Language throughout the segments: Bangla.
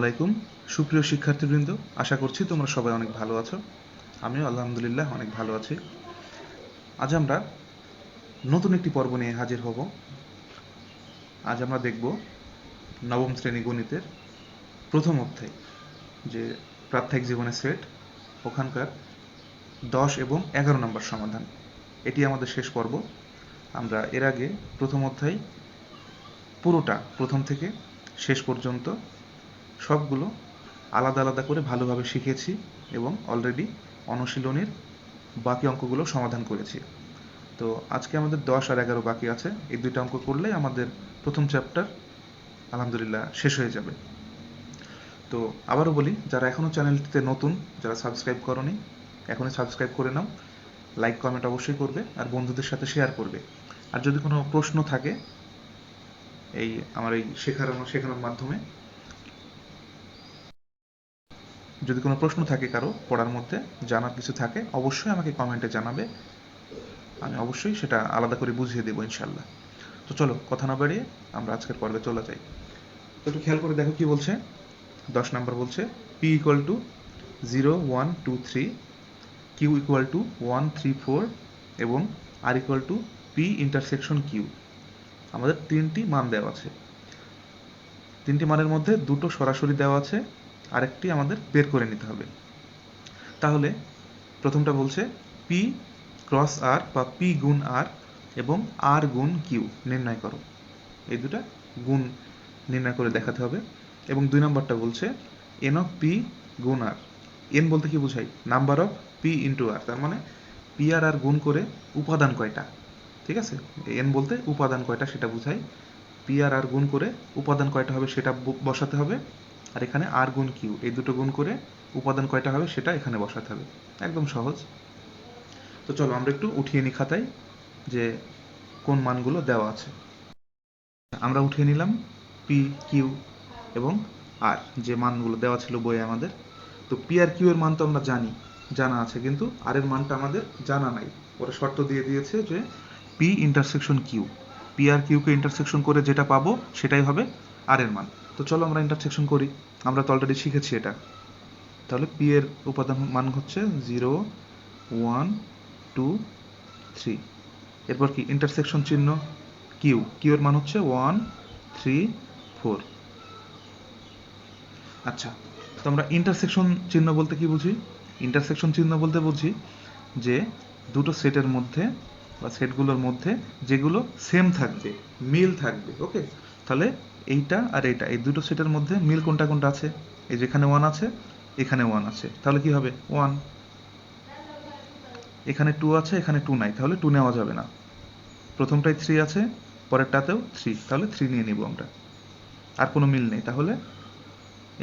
আলাইকুম সুপ্রিয় শিক্ষার্থীবৃন্দ, আশা করছি তোমরা সবাই অনেক ভালো আছো। আমিও আলহামদুলিল্লাহ অনেক ভালো আছি। আজ আমরা নতুন একটি পর্ব নিয়ে হাজির হব। আজ আমরা দেখব নবম শ্রেণী গণিতের প্রথম অধ্যায়, যে প্রাত্যহিক জীবনের সেট, ওখানকার 10 এবং 11 নম্বর সমাধান। এটি আমাদের শেষ পর্ব। আমরা এর আগে প্রথম অধ্যায় পুরোটা প্রথম থেকে শেষ পর্যন্ত সবগুলো আলাদা আলাদা করে ভালোভাবে শিখেছি এবং অলরেডি অনুশীলনীর বাকি অঙ্কগুলো সমাধান করেছি। তো আজকে আমাদের 10 আর 11 বাকি আছে। এই দুইটা অঙ্ক করলে আমাদের প্রথম চ্যাপ্টার আলহামদুলিল্লাহ শেষ হয়ে যাবে। তো আবারও বলি, যারা এখনও চ্যানেলটিতে নতুন, যারা সাবস্ক্রাইব করনি, এখনই সাবস্ক্রাইব করে নাও। লাইক কমেন্ট অবশ্যই করবে আর বন্ধুদের সাথে শেয়ার করবে। আর যদি কোনো প্রশ্ন থাকে আমার এই শেখানোর মাধ্যমে, যদি কোনো প্রশ্ন থাকে কারো পড়ার মধ্যে জানার কিছু থাকে, অবশ্যই আমাকে কমেন্টে জানাবে। আমি অবশ্যই সেটা আলাদা করে বুঝিয়ে দেবো ইনশাল্লাহ। তো চলো কথা না বাড়িয়ে আমরা আজকের পর্বে চলে যাই। তো একটু খেয়াল করে দেখো কি বলছে। 10 নম্বর বলছে p equal to 0 1 2 3, q equal to 1 3 4 এবং r equal to p intersection q। আমাদের তিনটি মান দেওয়া আছে। তিনটি মানের মধ্যে দুটো সরাসরি দেওয়া আছে, আরেকটি আমাদের বের করে নিতে হবে। তাহলে প্রথমটা বলছে p ক্রস r বা p গুণ r এবং r গুণ q নির্ণয় করো। এই দুটা গুণ নির্ণয় করে দেখাতে হবে। এবং 2 নম্বরটা বলছে n অফ p গুণ r। n বলতে কি বোঝায়? Number of p into r, তার মানে p আর r গুণ করে উপাদান কয়টা। ঠিক আছে, n বলতে উপাদান কয়টা সেটা বোঝায়। p আর r গুণ করে উপাদান কয়টা হবে সেটা বসাতে হবে। আর এখানে r গুণ q, এই দুটো গুণ করে উপাদান কয়টা হবে সেটা এখানে বসাতে হবে। একদম সহজ। তো চলো আমরা একটু উঠিয়ে নিই খাতায় যে কোন মানগুলো দেওয়া আছে। আমরা উঠিয়ে নিলাম পি, কিউ এবং আর, যে মানগুলো দেওয়া ছিল বইয়ে আমাদের। তো পি আর কিউ এর মান তো আমরা জানা আছে, কিন্তু আর এর মানটা আমাদের জানা নাই। ওরা শর্ত দিয়ে দিয়েছে যে P intersection Q, P R কিউকে intersection করে যেটা পাবো সেটাই হবে আর এর মান। তো চলো আমরা ইন্টারসেকশন করি। আমরা তো অলরেডি শিখেছি এটা। তাহলে পি এর উপাদান মান হচ্ছে 0 1 2 3। এরপর কি ইন্টারসেকশন চিহ্ন কিউ, কিউ এর মান হচ্ছে 1 3 4। আচ্ছা, তো আমরা ইন্টারসেকশন চিহ্ন বলতে কি বুঝি? ইন্টারসেকশন চিহ্ন বলতে বুঝি যে দুটো সেটের মধ্যে বা সেটগুলোর মধ্যে যেগুলো সেম থাকবে, মিল থাকবে। ওকে, তাহলে এইটা আর এইটা, এই দুটো সেটের মধ্যে মিল কোনটা কোনটা আছে? এই যেখানে 1 আছে, এখানে 1 আছে, তাহলে কি হবে 1। এখানে 2 আছে, এখানে 2 নাই, তাহলে 2 নেওয়া যাবে না। প্রথমটায় 3 আছে, পরেরটাতেও 3, তাহলে 3 নিয়ে নিব আমরা। আর কোনো মিল নেই, তাহলে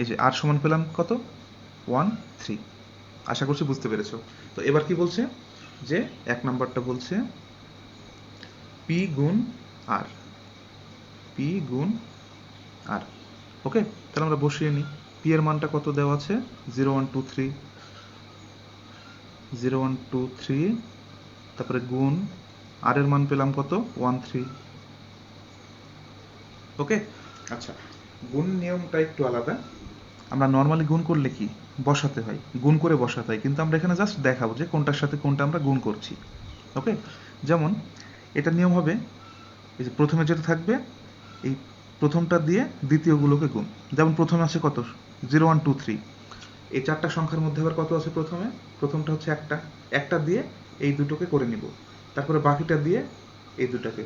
এই যে আর সমান পেলাম কত? 1 3। আশা করছি বুঝতে পেরেছো। তো এবার কি বলছে যে 1 নাম্বারটা বলছে p গুণ r, p গুণ r। ওকে, তাহলে আমরা বসিয়ে নিই। p এর মানটা কত দেওয়া আছে? 0 1 2 3, 0 1 2 3, তারপরে গুণ r এর মান পেলাম কত? 1 3। ওকে, আচ্ছা, গুণ নিয়মটা একটু আলাদা। আমরা নর্মালি গুণ করলে কি বসাতে হয়, গুণ করে বসাতে হয়, কিন্তু আমরা এখানে জাস্ট দেখাবো যে কোনটার সাথে কোনটা আমরা গুণ করছি। ওকে, যেমন এটা নিয়ম হবে, এই যে প্রথমে যেটা থাকবে এই প্রথমটা দিয়ে দ্বিতীয়গুলোকে গুণ। যেমন প্রথমে আছে কত? 0 1 2 3। এই চারটা সংখ্যার মধ্যে আবার কত আছে? প্রথমটা হচ্ছে একটা, একটা দিয়ে এই দুটোকে করে নিব, তারপরে বাকিটা দিয়ে এই দুটাকে,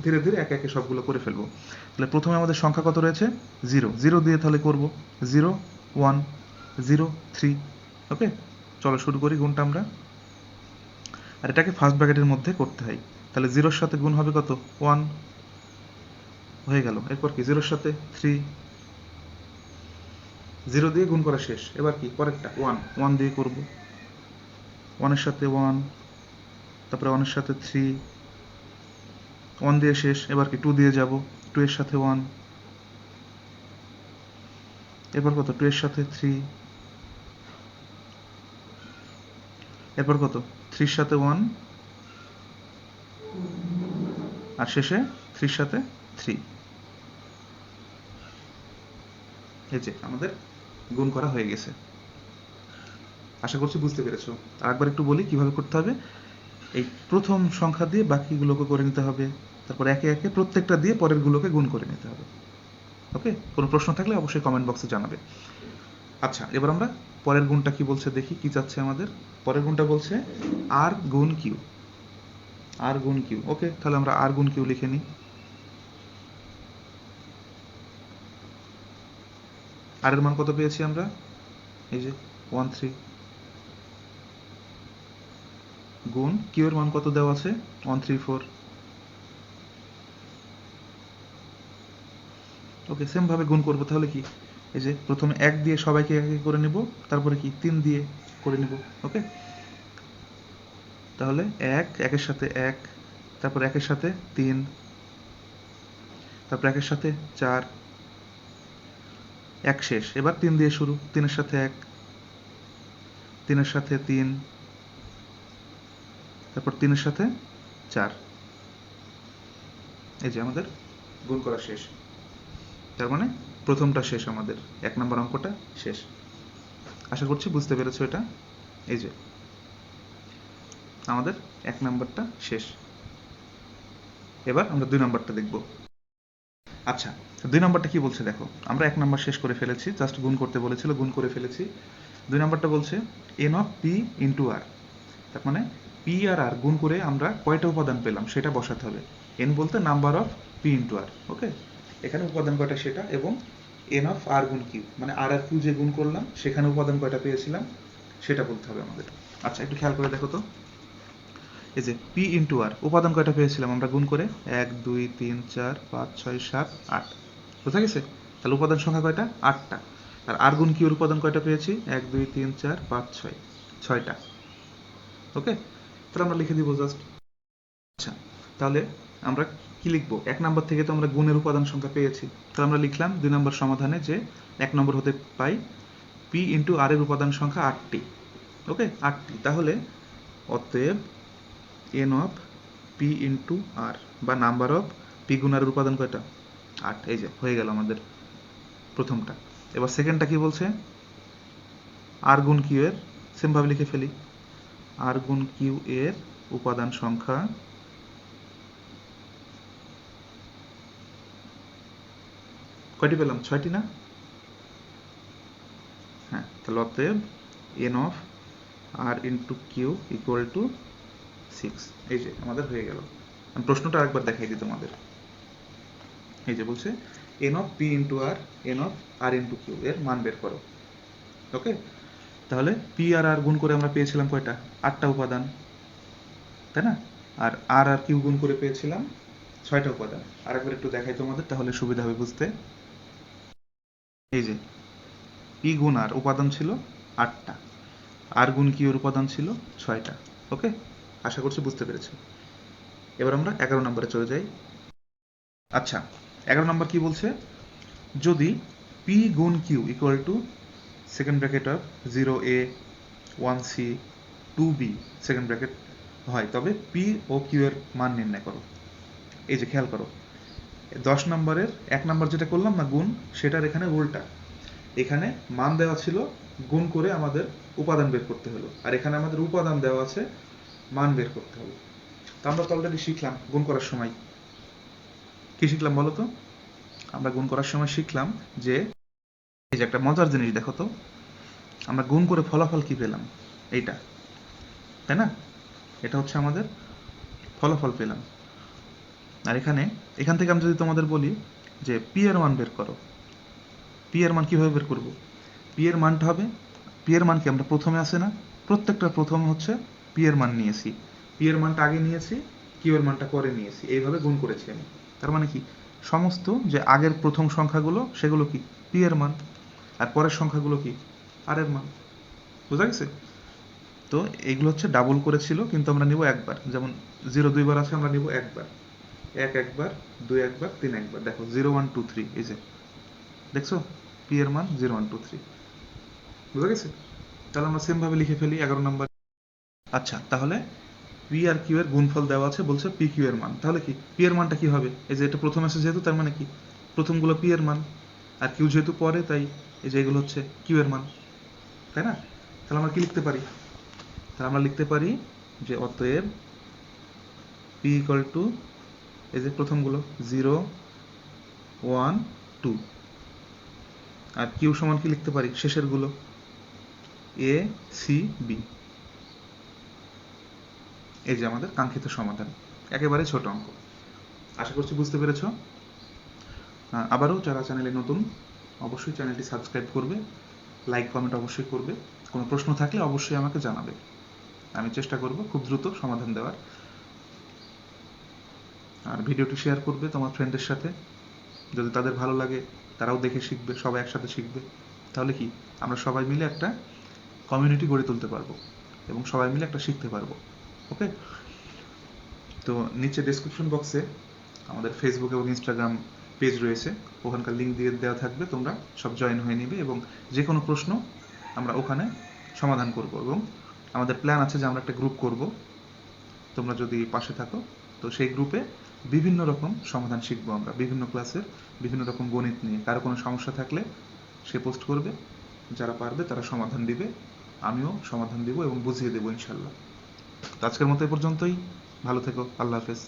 ধীরে ধীরে একে একে সবগুলো করে ফেলবো। তাহলে প্রথমে আমাদের সংখ্যা কত রয়েছে? 0, 0 দিয়ে তাহলে করব 0 1 0 3। ওকে, চলো শুরু করি গুণটা আমরা। আর এটাকে ফার্স্ট ব্র্যাকেটের মধ্যে করতে হয়। তাহলে 0-র সাথে গুণ হবে কত? 1 হয়ে গেল। এরপর কি 0-র সাথে 3, 0 দিয়ে গুণ করা শেষ। এবার কি পরেরটা 1, 1 দিয়ে করব, 1-এর সাথে 1, তারপরে 1-এর সাথে 3, 1 দিয়ে শেষ। এবার কি 2 দিয়ে যাব, 2 এর সাথে 1, এরপর কত? 2 এর সাথে 3, এরপর কত? 3-র সাথে 1, আর শেষে 3-র সাথে 3। এই যে আমাদের গুণ করা হয়ে গেছে। আশা করছি বুঝতে পেরেছো। আরেকবার একটু বলি কিভাবে করতে হবে। এই প্রথম সংখ্যা দিয়ে বাকিগুলোকে করে নিতে হবে, তারপর একে একে প্রত্যেকটা দিয়ে পরেরগুলোকে গুণ করে নিতে হবে। ওকে, কোনো প্রশ্ন থাকলে অবশ্যই কমেন্ট বক্সে জানাবে। আচ্ছা, এবার আমরা পরের গুণটা কি বলছে দেখি, কি চাচ্ছে আমাদের। পরের গুণটা বলছে আর গুণ কিউ। আর গুণ কিউ, ওকে, তাহলে আমরা আর গুণ কিউ লিখে নিই। আর এর মান কত পেয়েছি আমরা, এই যে 13, গুণ কিউ এর মান কত দেওয়া আছে 134। ওকে, সেম ভাবে গুণ করবো, তাহলে কি এই যে প্রথমে 1 দিয়ে সবাইকে এক এক করে নেব, তারপরে কি 3 দিয়ে করে নেব। ওকে, তাহলে 1 একের সাথে 1, তারপর 1 সাথে 3, তারপর 1 সাথে 4, 1 শেষ, এবার 3 দিয়ে শুরু, 3 সাথে 1, 3 সাথে 3, তারপর 3 সাথে 4। এই যে আমাদের গুণ করা শেষ। তার মানে প্রথমটা শেষ, আমাদের 1 নম্বর অঙ্কটা শেষ। আশা করছি বুঝতে পেরেছো এটা। এই যে আমাদের 1 নম্বরটা শেষ। এবার আমরা 2 নম্বরটা দেখব। আচ্ছা, 2 নম্বরটা কি বলছে দেখো। আমরা 1 নম্বর শেষ করে ফেলেছি, জাস্ট গুণ করতে বলেছিল, গুণ করে ফেলেছি। 2 নম্বরটা বলছে n অফ p ইন্টু আর। তার মানে p আর r গুণ করে আমরা কয়টা উপাদান পেলাম সেটা বসাতে হবে। n বলতে নাম্বার অফ p ইন্টু আর। ওকে, এখানে উপাদান কয়টা সেটা, এবং n অফ r গুণ q, মানে r আর q যে গুণ করলাম সেখানে উপাদান কয়টা পেয়েছিলাম সেটা বলতে হবে আমাদের। আচ্ছা, একটু খেয়াল করে দেখো তো। এই যে p ইন্টু আর, উপাদান কয়টা পেয়েছিলাম আমরা গুণ করে, 1 2 3 4 5 6 7 8, বোঝা গেছে? তাহলে উপাদান সংখ্যা কয়টা, 8টা। আর আর গুণ কিউর উপাদান কয়টা পেয়েছি, 1 2 3 4 5 6, 6টা। ওকে, তাহলে আমরা লিখে দিব জাস্ট। আচ্ছা, তাহলে আমরা কি লিখবো, 1 নম্বর থেকে তো আমরা গুণের উপাদান সংখ্যা পেয়েছি, তাহলে আমরা লিখলাম 2 নম্বর সমাধানে যে 1 নম্বর হতে পাই p ইন্টু আর এর উপাদান সংখ্যা 8টি। ওকে, 8টি। তাহলে অতএব n অফ p ইন্টু আর, বা নাম্বার অফ p গুণ আর এর উপাদান কয়টা, 8। এই যে হয়ে গেল আমাদের প্রথমটা। এবার সেকেন্ডটা কি বলছে, আর গুণ কিউ এর, সেম ভাবে লিখে ফেলি। আর গুণ কিউ এর উপাদান সংখ্যা কয়টি পেলাম, 6টি না? হ্যাঁ, তাহলে অতএব n of R into Q equal to 6। এই যে আমাদের হয়ে গেল। আমি প্রশ্নটা আরেকবার দেখাই দিই তোমাদের। এই যে বলছে n of p into R, n of R into Q এর মান বের করো। ওকে, তাহলে p আর r গুণ করে আমরা পেয়েছিলাম কয়টা, 8টা উপাদান, তাই না? আর আর আর কিউ গুণ করে পেয়েছিলাম 6টা উপাদান। আরেকবার একটু দেখাই তোমাদের, তাহলে সুবিধা হবে বুঝতে। এই যে p গুণ আর উপাদান ছিল 8টা, আর গুণ কিউ এর উপাদান ছিল 6টা। ওকে, আশা করছি বুঝতে পেরেছো। এবার আমরা 11 নম্বরে চলে যাই। আচ্ছা, 11 নম্বর কি বলছে, যদি p গুণ Q equal to second bracket of 0a 1c 2b second bracket হয়, তবে p ও q এর মান নির্ণয় করো। এই যে খেয়াল করো, 10 নম্বরের 1 নম্বর যেটা করলাম না গুণ, সেটার এখানে উল্টা। এখানে মান দেওয়া ছিল, গুণ করে আমাদের উপাদান বের করতে হলো, আর এখানে আমাদের উপাদান দেওয়া আছে, মান বের করতে হবে। তো আমরা তো অলরেডি শিখলাম গুণ করার সময়, কি শিখলাম বলো তো? আমরা গুণ করার সময় শিখলাম যে এই যে একটা মজার জিনিস দেখো তো, আমরা গুণ করে ফলাফল কি পেলাম, এইটা, তাই না? এটা হচ্ছে আমাদের ফলাফল পেলাম। আর এখান থেকে আমি যদি তোমাদের বলি যে পি এর মান বের করো, পি এর মান কিভাবে বের করব? পি এর মানটা হবে, পি এর মান কি আমরা প্রথমে আসে না, প্রত্যেকটা প্রথম হচ্ছে পি এর মান নিয়েছি, পি এর মানটা আগে নিয়েছি, কিউ এর মানটা পরে নিয়েছি, এইভাবে গুণ করেছি আমি। তার মানে কি, সমস্ত যে আগের প্রথম সংখ্যাগুলো সেগুলো কি পি এর মান, আর পরের সংখ্যাগুলো কি আর এর মান। বুঝা গেছে? তো এইগুলো হচ্ছে ডাবল করেছিল, কিন্তু আমরা নিব একবার। যেমন 0 দুইবার আছে, আমরা নিব একবার, 1 একবার, 2 একবার, 3 একবার। দেখো 0 1 2 3, এই যে দেখছো পি এর মান 0 1 2 3। বুঝা গেছে? তাহলে আমরা সেম ভাবে লিখে ফেলি 11 নাম্বার। আচ্ছা, তাহলে পি আর কিউ এর গুণফল দেওয়া আছে, বলছে পি কিউ এর মান। তাহলে কি পি এর মানটা কি হবে, এই যে এটা প্রথম আছে যেহেতু, তার মানে কি প্রথমগুলো পি এর মান, আর কিউ যেহেতু পরে তাই এই যে এগুলো হচ্ছে কিউ এর মান, তাই না? তাহলে আমরা কি লিখতে পারি? তাহলে আমরা লিখতে পারি যে অতএব পি ইকুয়াল টু, এই যে প্রথমগুলো 0 1 2, আর কিউ সমান কি লিখতে পারি শেষের গুলো এ সি বি। এই যে আমাদের কাঙ্ক্ষিত সমাধান, একেবারে ছোট অঙ্ক। আশা করছি বুঝতে পেরেছো। আবারও যারা চ্যানেলে নতুন অবশ্যই চ্যানেলটি সাবস্ক্রাইব করবে, লাইক কমেন্ট অবশ্যই করবে, কোনো প্রশ্ন থাকলে অবশ্যই আমাকে জানাবে, আমি চেষ্টা করব খুব দ্রুত সমাধান দেওয়ার। আর ভিডিওটি শেয়ার করবে তোমার ফ্রেন্ডের সাথে, যদি তাদের ভালো লাগে তারাও দেখে শিখবে, সবাই একসাথে শিখবে। তাহলে কি আমরা সবাই মিলে একটা কমিউনিটি গড়ে তুলতে পারবো এবং সবাই মিলে একটা শিখতে পারবো। ওকে, তো নিচে ডেসক্রিপশন বক্সে আমাদের ফেসবুক এবং ইনস্টাগ্রাম পেজ রয়েছে, ওখানকার লিঙ্ক দিয়ে দেওয়া থাকবে, তোমরা সব জয়েন হয়ে নিবে এবং যে কোনো প্রশ্ন আমরা ওখানে সমাধান করব। এবং আমাদের প্ল্যান আছে যে আমরা একটা গ্রুপ করব, তোমরা যদি পাশে থাকো তো সেই গ্রুপে বিভিন্ন রকম সমাধান শিখবো আমরা, বিভিন্ন ক্লাসের বিভিন্ন রকম গণিত নিয়ে। কারো কোনো সমস্যা থাকলে সে পোস্ট করবে, যারা পারবে তারা সমাধান দিবে, আমিও সমাধান দিব এবং বুঝিয়ে দেবো ইনশাল্লাহ। তো আজকের মতো এ পর্যন্তই, ভালো থেকো, আল্লাহ হাফেজ।